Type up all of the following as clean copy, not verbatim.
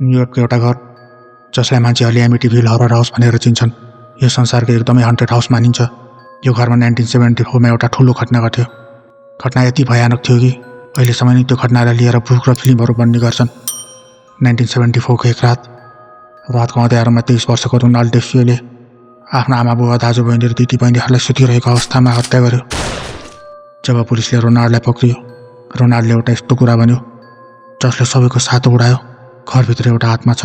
न्युयोर्कको एउटा घर जसलाई मान्छेहरूले एमिटिभिल हरर हाउस भनेर चिन्छन्। यो संसारको एकदमै हन्टेड हाउस मानिन्छ। यो घरमा 1974 मा एउटा ठुलो घटना घट्यो। घटना यति भयानक थियो कि अहिलेसम्म नि त्यो घटनालाई लिएर बुक र फिल्महरू बन्ने गर्छन्। 1974 को एक रातको अँध्यारोमा 23 वर्षको रोनाल्ड डेफियोले आफ्ना आमा बुवा दाजुबहिनी र दिदीबहिनीहरूलाई सुतिरहेको अवस्थामा हत्या गर्यो। जब पुलिसले रोनाल्डलाई पक्रियो, रोनाल्डले एउटा यस्तो कुरा भन्यो जसले सबैको सातो उडायो। घरभित्र एउटा आत्मा छ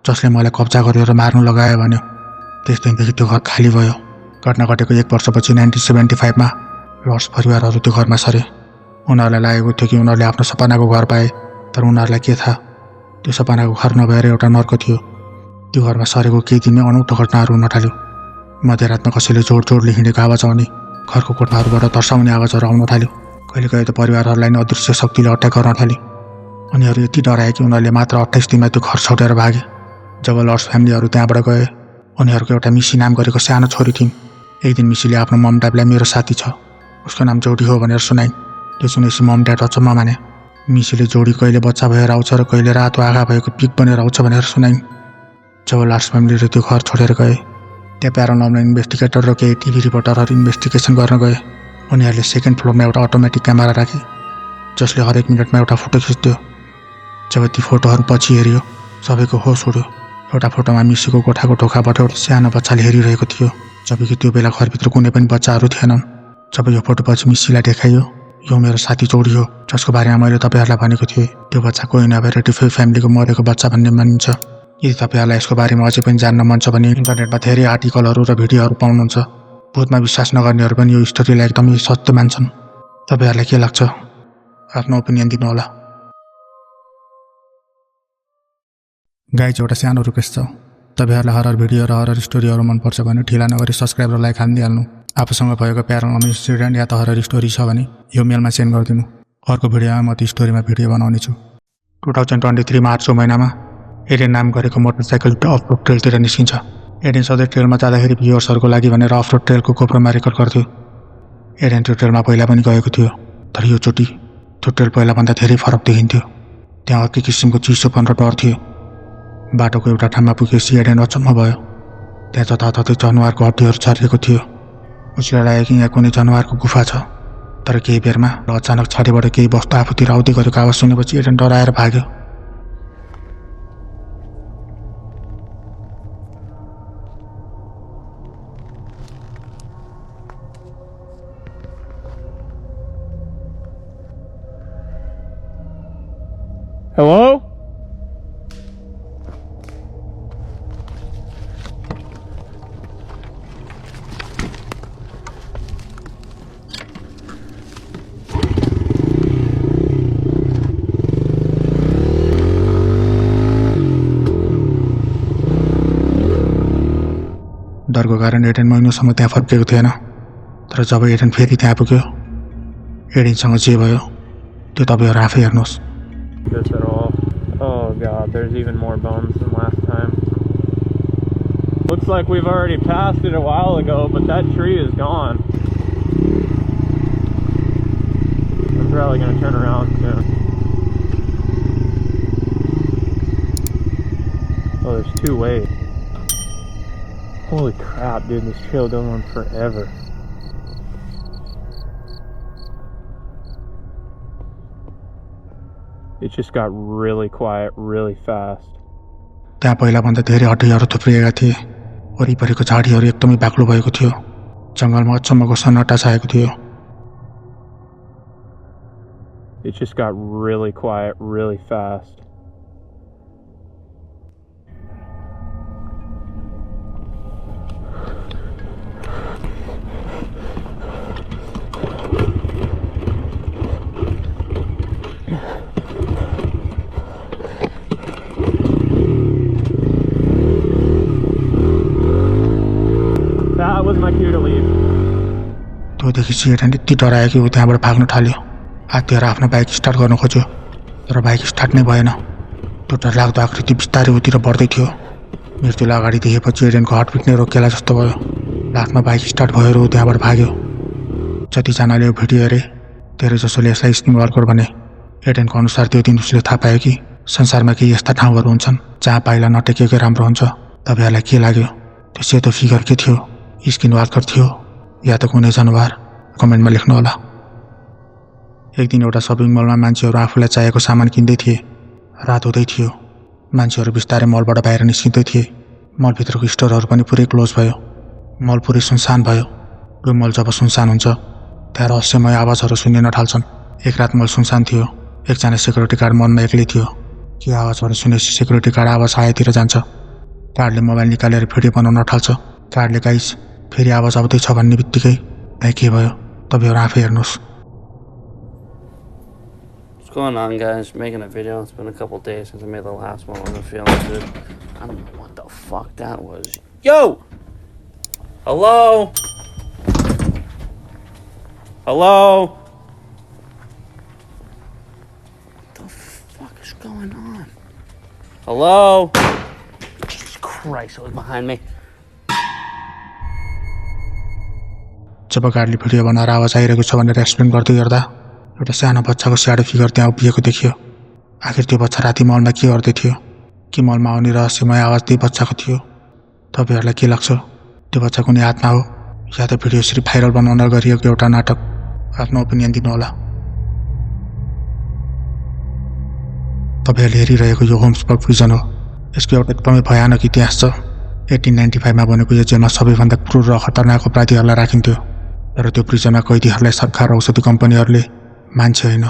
जसले मलाई कब्जा गरेर मार्नु लगायो भन्यो। त्यस दिनदेखि त्यो घर खाली भयो। घटना घटेको 1 वर्षपछि 1975 मा लर्ड्स परिवारहरू त्यो घरमा सरे। उनीहरूलाई लागेको थियो कि उनीहरूले आफ्नो सपनाको घर पाए, तर उनीहरूलाई के थाहा त्यो सपनाको घर नभएर एउटा नर्क थियो। त्यो घरमा सरेको केही दिनमै अनौठो घटनाहरू हुन थाल्यो। मध्यरातमा कसैले जोड-जोडले हिँडेको आवाज आउने, घरको कोठाहरूबाट तर्साउने आवाजहरू आउन थाल्यो। कहिलेकाहीँ त परिवारहरूलाई नै अदृश्य शक्तिले अट्याक गर्न थाल्यो। उनीहरू यति डराए कि उनीहरूले मात्र 28 दिनमा त्यो घर छोडेर भागे। जब लर्ड्स फ्यामिलीहरू त्यहाँबाट गए, उनीहरूको एउटा मिसी नाम गरेको सानो छोरी थिइन्। एक दिन मिसीले आफ्नो मम ड्याडलाई मेरो साथी छ, उसको नाम जोडी हो भनेर सुनाइन्। त्यो सुनेपछि मम ड्याड अचम्म माने। मिसीले जोडी कहिले बच्चा भएर आउँछ र कहिले रातो आँखा भएको पिग बनेर आउँछ भनेर सुनाइन्। जब लर्ड्स फ्यामिलीले त्यो घर छोडेर गए, त्यहाँ प्यारानर्मल इन्भेस्टिगेटर र केही टिभी रिपोर्टरहरू इन्भेस्टिगेसन गर्न गए। उनीहरूले सेकेन्ड फ्लोरमा एउटा अटोमेटिक क्यामेरा राखे जसले हरेक मिनटमा एउटा फोटो खिच्थ्यो। जब ती फोटोहरू पछि हेरियो, सबैको होस उड्यो। एउटा फोटोमा मिसीको कोठाको ढोकाबाट एउटा सानो बच्चाले हेरिरहेको थियो, जबकि त्यो बेला घरभित्र कुनै पनि बच्चाहरू थिएनन्। जब यो फोटो पछि मिसीलाई देखाइयो, यो मेरो साथी जोडी हो जसको बारेमा मैले तपाईँहरूलाई भनेको थिएँ। त्यो बच्चा कोही नभएर डिफे फ्यामिलीको मरेको बच्चा भन्ने मानिन्छ। यदि तपाईँहरूलाई यसको बारेमा अझै पनि जान्न मन छ भने इन्टरनेटमा धेरै आर्टिकलहरू र भिडियोहरू पाउनुहुन्छ। भूतमा विश्वास नगर्नेहरू पनि यो स्टोरीलाई एकदमै सत्य मान्छन्। तपाईँहरूलाई के लाग्छ? आफ्नो ओपिनियन दिनुहोला। गाइज, एउटा सानो रिक्वेस्ट छ, तपाईँहरूलाई हरर भिडियो र हरर स्टोरीहरू मनपर्छ भने ढिला नगरी सब्सक्राइब र लाइक हानिदिइहाल्नु। आफूसँग भएको प्यारानर्मल इन्सिडेन्ट या त हरर स्टोरी छ भने यो मेलमा सेन्ड गरिदिनु। अर्को भिडियोमा म त्यो स्टोरीमा भिडियो बनाउने छु। 2023 मार्चको महिनामा एडेन नाम गरेको मोटरसाइकल अफ रोड ट्रेलतिर निस्किन्छ। एडेन सधैँ ट्रेलमा जाँदाखेरि भ्युअर्सहरूको लागि भनेर अफ रोड ट्रेलको कोप्रोमा रेकर्ड गर्थ्यो। एडेन त्यो ट्रेलमा पहिला पनि गएको थियो, तर यो चोटि त्यो ट्रेल पहिलाभन्दा धेरै फरक देखिन्थ्यो। त्यहाँ अर्कै किसिमको चिसोपन र डर थियो। बाटोको एउटा ठाउँमा पुगेपछि एडेन अचम्म भयो। त्यहाँ जताततै जनावरको हड्डीहरू छरिएको थियो। उसलाई लाग्यो कि यहाँ कुनै जनावरको गुफा छ, तर केही बेरमा अचानक छाडीबाट केही वस्तु आफूतिर आउँदै गरेको आवाज सुनेपछि एडेन डराएर भाग्यो। Hello? डरको कारण एडेन महिनौसम्म त्यहाँ फर्केको थिएन। तर जब एडेन फेरि त्यहाँ पुग्यो, एडेनसँग जे भयो त्यो तपाईँहरू आफै हेर्नुहोस्। This at all. Oh god, there's even more bones than last time. Looks like we've already passed it a while ago, but that tree is gone. I'm probably gonna turn around soon. Oh, there's 2 ways. Holy crap, dude, this trail goes on forever. It just got really quiet really fast. त्यहाँ पहिलाभन्दा धेरै हड्डीहरू थुप्रिएका थिए। वरिपरिको झाडीहरू एकदमै बाक्लो भएको थियो। जङ्गलमा अचम्मको सन्नाटा छाएको थियो। It just got really quiet really fast. That was my cue to leave. त्यो देखि एडेन यति डरायो कि ऊ त्यहाँबाट भाग्न थाल्यो। हात्तीएर आफ्नो बाइक स्टार्ट गर्न खोज्यो, तर बाइक स्टार्ट नै भएन। त्यो डरलाग्दो आकृति बिस्तारै उतिर बढ्दै थियो। मृत्युलाई अगाडि देखेपछि एडेनको हार्टबिट नै रोकिएला जस्तो भयो। लास्टमा बाइक स्टार्ट भयो र ऊ त्यहाँबाट भाग्यो। जतिजनाले यो भिडियो हेरे धेरै जसोले यसलाई स्निङ वर्कर भने। एडेनको अनुसार त्यो दिन उसले थाहा पायो कि संसारमा केही यस्ता ठाउँहरू हुन्छन् जहाँ पाइला नटेकेकै राम्रो हुन्छ। तपाईँहरूलाई के लाग्यो? त्यो सेतो फिगर के थियो? स्किन वाकर थियो या त कुनै जनावर? कमेन्टमा लेख्नुहोला। एक दिन एउटा सपिङ मलमा मान्छेहरू आफूलाई चाहिएको सामान किन्दै थिए। रात हुँदै थियो। मान्छेहरू बिस्तारै मलबाट बाहिर निस्किँदै थिए। मलभित्रको स्टोरहरू पनि पुरै क्लोज भयो। मल पुरै सुनसान भयो। यो मल जब सुनसान हुन्छ त्यहाँ रहस्यमय आवाजहरू सुनिन थाल्छन्। एक रात मल सुनसान थियो। एकजना सेक्युरिटी गार्ड मलमा एक्लै थियो। के आवाजहरू सुनेपछि सेक्युरिटी गार्ड आवाज आएतिर जान्छ। गार्डले मोबाइल निकालेर भिडियो बनाउन थाल्छ। गार्डले गाइस फेरि आवाज आउँदैछ भन्ने बित्तिकै दाइ के भयो? तपाईँहरू आफै हेर्नुहोस्। What's going on, guys? Making a video. It's been a couple days since I made the last one. I'm feeling good. I don't know what the fuck that was. Yo! Hello? Hello? What the fuck is going on? Hello? Jesus Christ, it was behind me. जब गाडीले video बनाएर आवाज आइरहेको छ भनेर explain गर्दै गर्दा एउटा सानो बच्चाको स्याडो फिगर त्यहाँ उभिएको देखियो। आखिर त्यो बच्चा राति मलमा के गर्दै थियो? के मलमा आउने रहस्यमय आवाज त्यही बच्चाको थियो? तपाईँहरूलाई के लाग्छ? त्यो बच्चा कुनै आत्मा हो या त भिडियो यसरी भाइरल बनाउन गरिएको एउटा नाटक? आफ्नो ओपिनियन दिनुहोला। तपाईँहरूले हेरिरहेको यो होम्सबर्ग प्रिजन हो। यसको एउटा एकदमै भयानक इतिहास छ। 1895 मा बनेको यो जेलमा सबैभन्दा क्रूर र खतरनाक अपराधीहरूलाई राखिन्थ्यो। तर त्यो प्रिजनमा कैदीहरूलाई सरकार र औषधि कम्पनीहरूले मान्छे होइन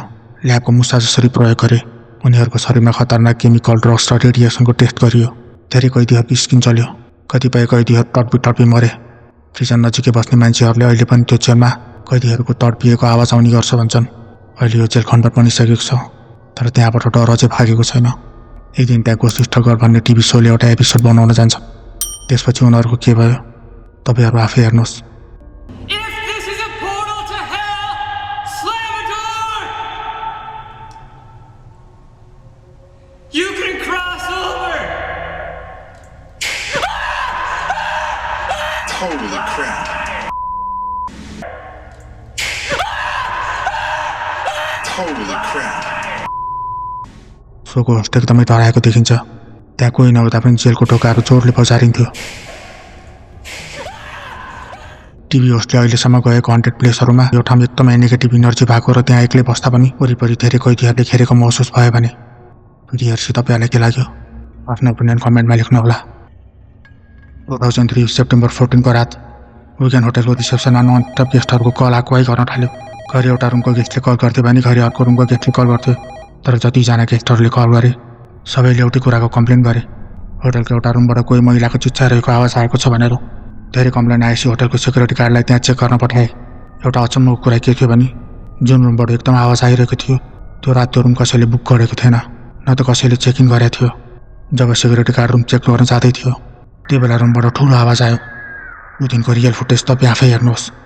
ल्याबको मुसा जसरी प्रयोग गरे। उनीहरूको शरीरमा खतरनाक केमिकल, ड्रग्स र रेडिएसनको टेस्ट गरियो। धेरै कैदीहरूको स्किन चल्यो। कतिपय कैदीहरू तडपी मरे। प्रिजन नजिकै बस्ने मान्छेहरूले अहिले पनि त्यो जेलमा कैदीहरूको तडपिएको आवाज आउने गर्छ भन्छन्। अहिले यो जेल खण्डर बनिसकेको छ तर त्यहाँबाट डर अझै भागेको छैन। एक दिन त्यहाँ गोष्ठी घर भन्ने टिभी सोले एउटा एपिसोड बनाउन जान्छ। त्यसपछि उनीहरूको के भयो तपाईँहरू आफै हेर्नुहोस्। Holy crap. Holy crap. सोको होस्ट एकदमै डराएको देखिन्छ। त्यहाँ कोही नहुँदा पनि जेलको ढोकाहरू जोडले बजारिन्थ्यो। टिभी होस्टले अहिलेसम्म गएको 100 प्लेसहरूमा यो ठाउँ एकदमै नेगेटिभ इनर्जी भएको र त्यहाँ एक्लै बस्दा पनि वरिपरि धेरै कैदीहरूले घेरेको महसुस भयो भने भिडियोहरूसित तपाईँहरूलाई के लाग्यो? आफ्नो ओपिनियन कमेन्टमा लेख्नुहोला। 2003 सेप्टेम्बर 14 को रात विज्ञान होटलको रिसेप्सनमा नन-स्टप गेस्टहरूको कल आकुवाई गर्न थाल्यो। घरि एउटा रुमको गेस्टले कल गर्थ्यो भने घरि अर्को रुमको गेस्टले कल गर्थ्यो। तर जतिजना गेस्टहरूले कल गरे सबैले एउटै कुराको कम्प्लेन गरे। होटलको एउटा रुमबाट कोही महिलाको चिच्चाइरहेको आवाज आएको छ भनेर। धेरै कम्प्लेन आएपछि होटलको सेक्युरिटी गार्डलाई त्यहाँ चेक गर्न पठाए। एउटा अचम्मको कुरा के थियो भने जुन रुमबाट एकदम आवाज आइरहेको थियो त्यो रात त्यो रुम कसैले बुक गरेको थिएन, न त कसैले चेक इन गरेको थियो। जब सेक्युरिटी गार्ड रुम चेक गर्न जाँदै थियो त्यो बेला रुमबाट ठुलो आवाज आयो। यो दिनको रियल फुटेज तपाईँ आफै हेर्नुहोस्।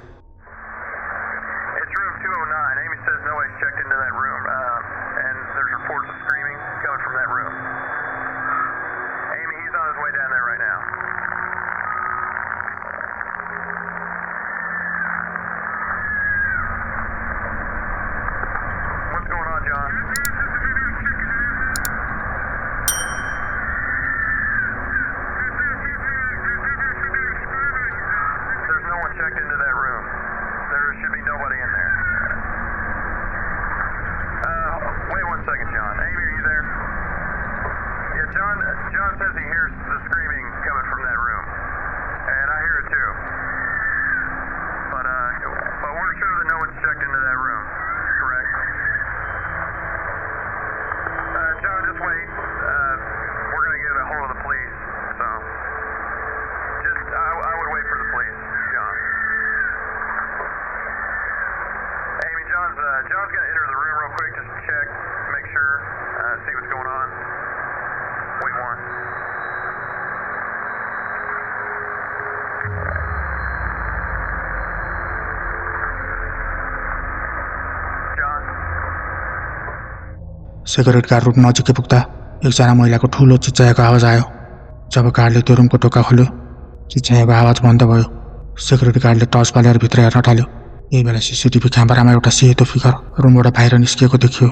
John says he hears the screaming coming from that room, and I hear it too. But we're sure that no one's checked into that room, correct? John, just wait. We're gonna get a hold of the police, so I would wait for the police, John. Amy, John's gonna enter the room real quick just to check, make sure, see what's going on. Wait one. John. Security guard room नजिकै पुग्दा एकजना महिलाको ठुलो चिच्चाएको आवाज आयो। जब गार्डले त्यो रुमको ढोका खोल्यो चिच्चाएको आवाज बन्द भयो। सेक्युरिटी गार्डले टर्च बालेर भित्र हेर्न थाल्यो। यही बेला सिसिटिभी क्यामेरामा एउटा सेतो फिगर रुमबाट बाहिर निस्किएको देखियो।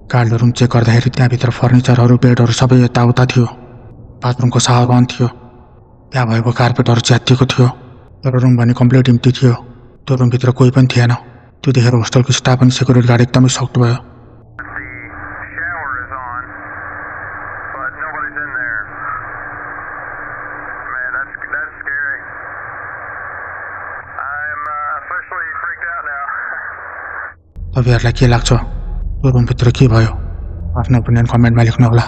गार्डले रुम चेक गर्दाखेरि त्यहाँभित्र फर्निचरहरू बेडहरू सबै यताउता थियो। बाथरुमको सावर बन्द थियो। त्यहाँ भएको कार्पेटहरू च्यातिएको थियो। तर रुम भने कम्प्लिट इम्टी थियो। त्यो रुमभित्र कोही पनि थिएन। त्यो देखेर होस्टेलको स्टाफ अनि सेक्युरिटी गार्ड एकदमै सक्ट भयो। The shower is on, but nobody's in there. Man, that's scary. I'm officially freaked out now. तपाईँहरूलाई के लाग्छ? त्यो रुमभित्र के भयो? आफ्नो ओपिनियन कमेन्टमा लेख्नुहोला।